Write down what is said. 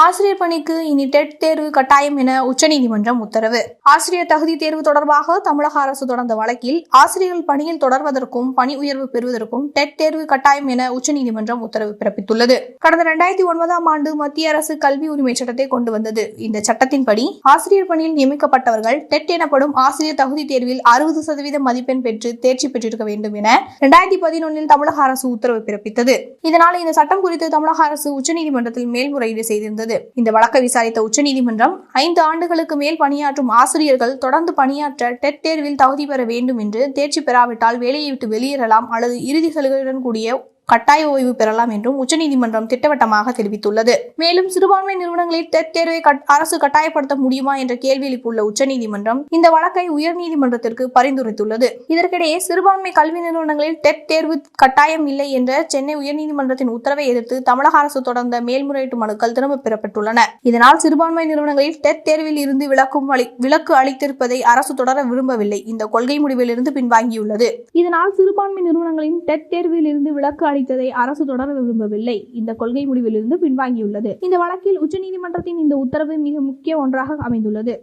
ஆசிரியர் பணிக்கு இனி டெட் தேர்வு கட்டாயம் என உச்சநீதிமன்றம் உத்தரவு. ஆசிரியர் தகுதி தேர்வு தொடர்பாக தமிழக அரசு தொடர்ந்த வழக்கில் ஆசிரியர்கள் பணியில் தொடர்வதற்கும் பணி உயர்வு பெறுவதற்கும் டெட் தேர்வு கட்டாயம் என உச்சநீதிமன்றம் உத்தரவு பிறப்பித்துள்ளது. கடந்த 2009ஆம் ஆண்டு மத்திய அரசு கல்வி உரிமை சட்டத்தை கொண்டு வந்தது. இந்த சட்டத்தின்படி ஆசிரியர் பணியில் நியமிக்கப்பட்டவர்கள் டெட் எனப்படும் ஆசிரியர் தகுதி தேர்வில் 60% மதிப்பெண் பெற்று தேர்ச்சி பெற்றிருக்க வேண்டும் என 2011இல் தமிழக அரசு உத்தரவு பிறப்பித்தது. இதனால் இந்த சட்டம் குறித்து தமிழக அரசு உச்சநீதிமன்றத்தில் மேல்முறையீடு செய்திருந்தது. இந்த வழக்கை விசாரித்த உச்சநீதிமன்றம் 5 ஆண்டுகளுக்கு மேல் பணியாற்றும் ஆசிரியர்கள் தொடர்ந்து பணியாற்ற டெட் தேர்வில் தகுதி பெற வேண்டும் என்று தேர்ச்சி பெறாவிட்டால் வேலையை விட்டு வெளியேறலாம் அல்லது இறுதி சலுகையுடன் கூடிய கட்டாய ஓய்வு பெறலாம் என்றும் உச்சநீதிமன்றம் திட்டவட்டமாக தெரிவித்துள்ளது. மேலும் சிறுபான்மை நிறுவனங்களில் டெட் தேர்வை அரசு கட்டாயப்படுத்த முடியுமா என்ற கேள்வி எழுப்பியுள்ள உச்சநீதிமன்றம் இந்த வழக்கை உயர்நீதிமன்றத்திற்கு பரிந்துரைத்துள்ளது. இதற்கிடையே சிறுபான்மை கல்வி நிறுவனங்களில் டெட் தேர்வு கட்டாயம் இல்லை என்ற சென்னை உயர்நீதிமன்றத்தின் உத்தரவை எதிர்த்து தமிழக அரசு தொடர்ந்த மேல்முறையீட்டு மனுக்கள் திரும்ப பெறப்பட்டுள்ளன. இதனால் சிறுபான்மை நிறுவனங்களில் டெட் தேர்வில் இருந்து விலக்கு அளித்திருப்பதை அரசு தொடர விரும்பவில்லை. இந்த கொள்கை முடிவில் இருந்து பின்வாங்கியுள்ளது. இதனால் சிறுபான்மை நிறுவனங்களின் டெட் தேர்வில் இருந்து விலக்கு அளித்ததை அரசு தொடர விரும்பவில்லை. இந்த கொள்கை முடிவிலிருந்து பின்வாங்கியுள்ளது. இந்த வழக்கில் உச்சநீதிமன்றத்தின் இந்த உத்தரவு மிக முக்கிய ஒன்றாக அமைந்துள்ளது.